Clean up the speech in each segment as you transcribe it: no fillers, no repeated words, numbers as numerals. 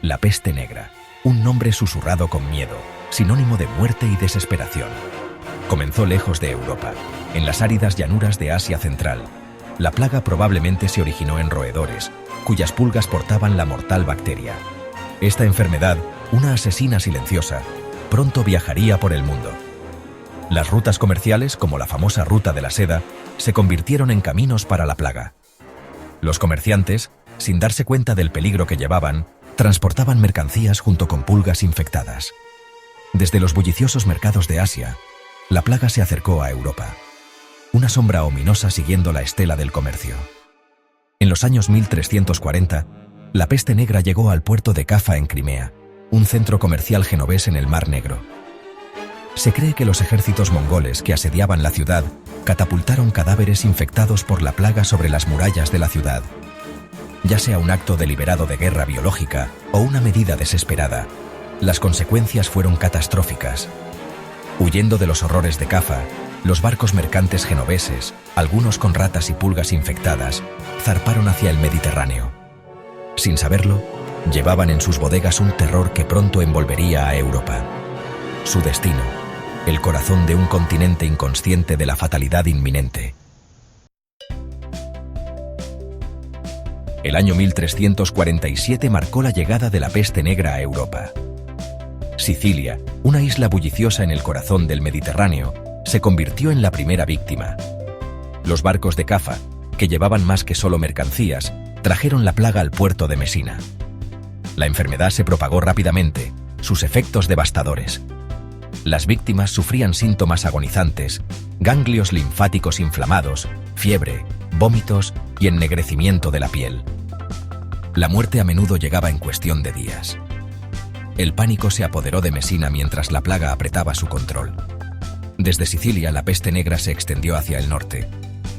La peste negra, un nombre susurrado con miedo, sinónimo de muerte y desesperación. Comenzó lejos de Europa, en las áridas llanuras de Asia Central. La plaga probablemente se originó en roedores, cuyas pulgas portaban la mortal bacteria. Esta enfermedad, una asesina silenciosa, pronto viajaría por el mundo. Las rutas comerciales, como la famosa Ruta de la Seda, se convirtieron en caminos para la plaga. Los comerciantes, sin darse cuenta del peligro que llevaban, transportaban mercancías junto con pulgas infectadas. Desde los bulliciosos mercados de Asia, la plaga se acercó a Europa. Una sombra ominosa siguiendo la estela del comercio. En los años 1340, la peste negra llegó al puerto de Cafa en Crimea, un centro comercial genovés en el Mar Negro. Se cree que los ejércitos mongoles que asediaban la ciudad catapultaron cadáveres infectados por la plaga sobre las murallas de la ciudad. Ya sea un acto deliberado de guerra biológica o una medida desesperada, las consecuencias fueron catastróficas. Huyendo de los horrores de Cafa, los barcos mercantes genoveses, algunos con ratas y pulgas infectadas, zarparon hacia el Mediterráneo. Sin saberlo, llevaban en sus bodegas un terror que pronto envolvería a Europa. Su destino, el corazón de un continente inconsciente de la fatalidad inminente. El año 1347 marcó la llegada de la peste negra a Europa. Sicilia, una isla bulliciosa en el corazón del Mediterráneo, se convirtió en la primera víctima. Los barcos de Cafa, que llevaban más que solo mercancías, trajeron la plaga al puerto de Mesina. La enfermedad se propagó rápidamente, sus efectos devastadores. Las víctimas sufrían síntomas agonizantes, ganglios linfáticos inflamados, fiebre, vómitos y ennegrecimiento de la piel. La muerte a menudo llegaba en cuestión de días. El pánico se apoderó de Mesina mientras la plaga apretaba su control. Desde Sicilia la peste negra se extendió hacia el norte,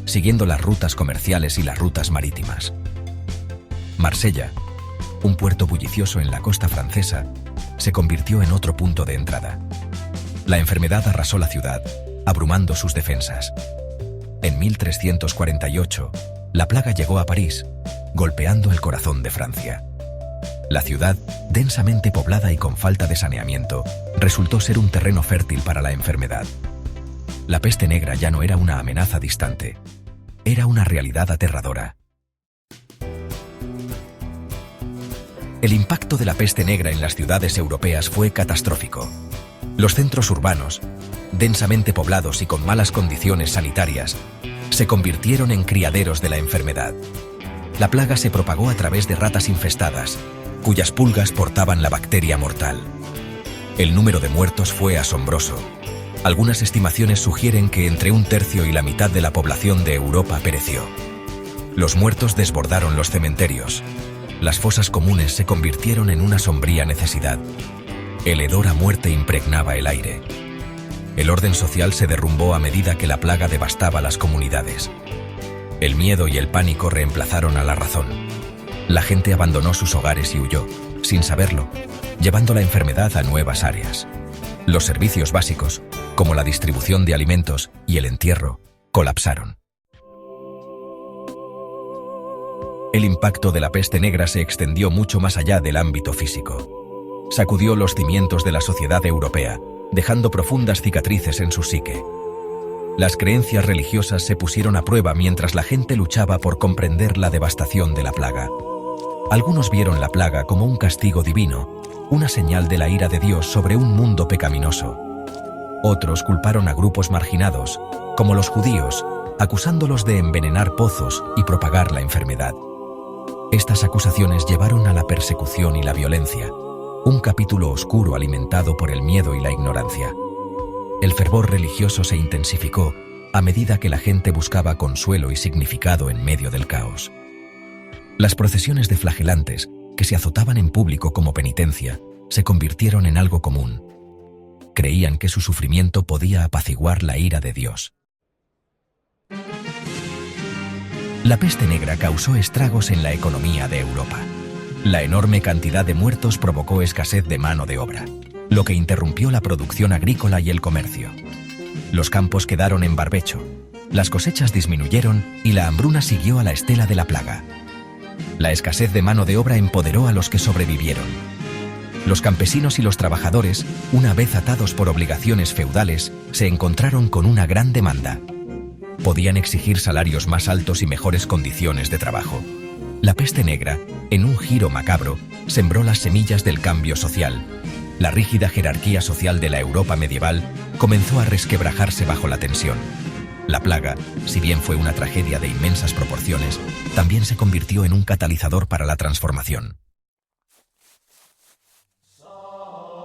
siguiendo las rutas comerciales y las rutas marítimas. Marsella, un puerto bullicioso en la costa francesa, se convirtió en otro punto de entrada. La enfermedad arrasó la ciudad, abrumando sus defensas. En 1348, la plaga llegó a París, golpeando el corazón de Francia. La ciudad, densamente poblada y con falta de saneamiento, resultó ser un terreno fértil para la enfermedad. La peste negra ya no era una amenaza distante, era una realidad aterradora. El impacto de la peste negra en las ciudades europeas fue catastrófico. Los centros urbanos, densamente poblados y con malas condiciones sanitarias, se convirtieron en criaderos de la enfermedad. La plaga se propagó a través de ratas infestadas, cuyas pulgas portaban la bacteria mortal. El número de muertos fue asombroso. Algunas estimaciones sugieren que entre un tercio y la mitad de la población de Europa pereció. Los muertos desbordaron los cementerios. Las fosas comunes se convirtieron en una sombría necesidad. El hedor a muerte impregnaba el aire. El orden social se derrumbó a medida que la plaga devastaba las comunidades. El miedo y el pánico reemplazaron a la razón. La gente abandonó sus hogares y huyó, sin saberlo, llevando la enfermedad a nuevas áreas. Los servicios básicos, como la distribución de alimentos y el entierro, colapsaron. El impacto de la peste negra se extendió mucho más allá del ámbito físico. Sacudió los cimientos de la sociedad europea, dejando profundas cicatrices en su psique. Las creencias religiosas se pusieron a prueba mientras la gente luchaba por comprender la devastación de la plaga. Algunos vieron la plaga como un castigo divino, una señal de la ira de Dios sobre un mundo pecaminoso. Otros culparon a grupos marginados, como los judíos, acusándolos de envenenar pozos y propagar la enfermedad. Estas acusaciones llevaron a la persecución y la violencia, un capítulo oscuro alimentado por el miedo y la ignorancia. El fervor religioso se intensificó a medida que la gente buscaba consuelo y significado en medio del caos. Las procesiones de flagelantes, que se azotaban en público como penitencia, se convirtieron en algo común. Creían que su sufrimiento podía apaciguar la ira de Dios. La peste negra causó estragos en la economía de Europa. La enorme cantidad de muertos provocó escasez de mano de obra, lo que interrumpió la producción agrícola y el comercio. Los campos quedaron en barbecho, las cosechas disminuyeron y la hambruna siguió a la estela de la plaga. La escasez de mano de obra empoderó a los que sobrevivieron. Los campesinos y los trabajadores, una vez atados por obligaciones feudales, se encontraron con una gran demanda. Podían exigir salarios más altos y mejores condiciones de trabajo. La peste negra, en un giro macabro, sembró las semillas del cambio social. La rígida jerarquía social de la Europa medieval comenzó a resquebrajarse bajo la tensión. La plaga, si bien fue una tragedia de inmensas proporciones, también se convirtió en un catalizador para la transformación.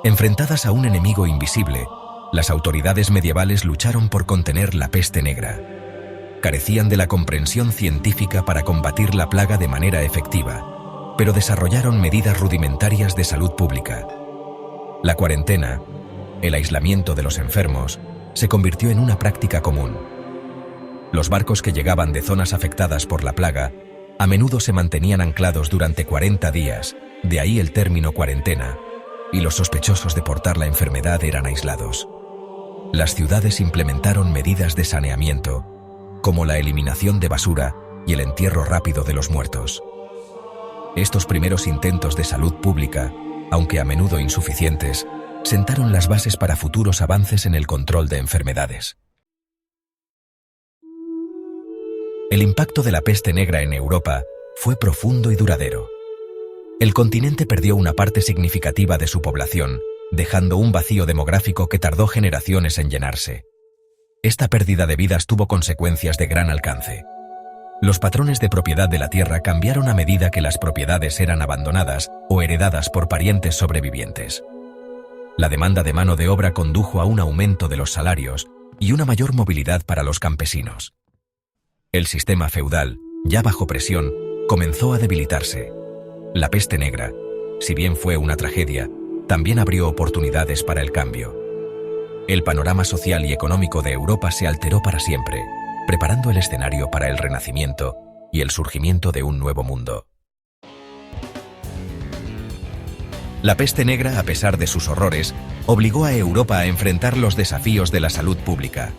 Enfrentadas a un enemigo invisible, las autoridades medievales lucharon por contener la peste negra. Carecían de la comprensión científica para combatir la plaga de manera efectiva, pero desarrollaron medidas rudimentarias de salud pública. La cuarentena, el aislamiento de los enfermos, se convirtió en una práctica común. Los barcos que llegaban de zonas afectadas por la plaga a menudo se mantenían anclados durante 40 días, de ahí el término cuarentena, y los sospechosos de portar la enfermedad eran aislados. Las ciudades implementaron medidas de saneamiento, como la eliminación de basura y el entierro rápido de los muertos. Estos primeros intentos de salud pública, aunque a menudo insuficientes, sentaron las bases para futuros avances en el control de enfermedades. El impacto de la peste negra en Europa fue profundo y duradero. El continente perdió una parte significativa de su población, dejando un vacío demográfico que tardó generaciones en llenarse. Esta pérdida de vidas tuvo consecuencias de gran alcance. Los patrones de propiedad de la tierra cambiaron a medida que las propiedades eran abandonadas o heredadas por parientes sobrevivientes. La demanda de mano de obra condujo a un aumento de los salarios y una mayor movilidad para los campesinos. El sistema feudal, ya bajo presión, comenzó a debilitarse. La peste negra, si bien fue una tragedia, también abrió oportunidades para el cambio. El panorama social y económico de Europa se alteró para siempre, preparando el escenario para el Renacimiento y el surgimiento de un nuevo mundo. La peste negra, a pesar de sus horrores, obligó a Europa a enfrentar los desafíos de la salud pública.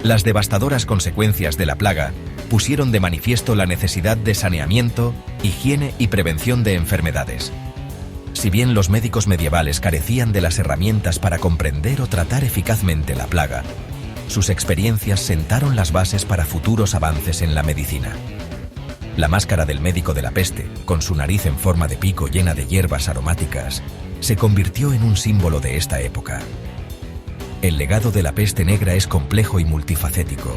Las devastadoras consecuencias de la plaga pusieron de manifiesto la necesidad de saneamiento, higiene y prevención de enfermedades. Si bien los médicos medievales carecían de las herramientas para comprender o tratar eficazmente la plaga, sus experiencias sentaron las bases para futuros avances en la medicina. La máscara del médico de la peste, con su nariz en forma de pico llena de hierbas aromáticas, se convirtió en un símbolo de esta época. El legado de la peste negra es complejo y multifacético.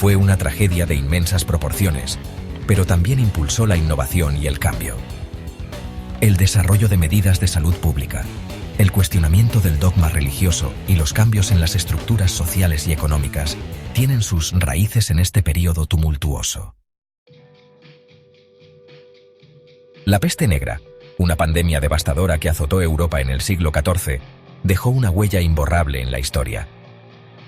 Fue una tragedia de inmensas proporciones, pero también impulsó la innovación y el cambio. El desarrollo de medidas de salud pública, el cuestionamiento del dogma religioso y los cambios en las estructuras sociales y económicas tienen sus raíces en este período tumultuoso. La peste negra, una pandemia devastadora que azotó Europa en el siglo XIV, dejó una huella imborrable en la historia.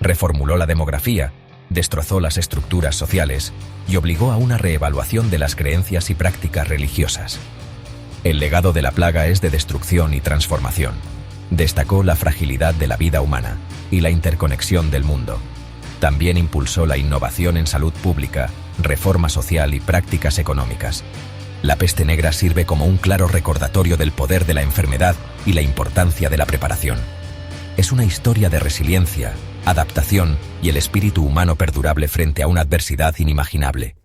Reformuló la demografía, destrozó las estructuras sociales y obligó a una reevaluación de las creencias y prácticas religiosas. El legado de la plaga es de destrucción y transformación. Destacó la fragilidad de la vida humana y la interconexión del mundo. También impulsó la innovación en salud pública, reforma social y prácticas económicas. La peste negra sirve como un claro recordatorio del poder de la enfermedad y la importancia de la preparación. Es una historia de resiliencia, adaptación y el espíritu humano perdurable frente a una adversidad inimaginable.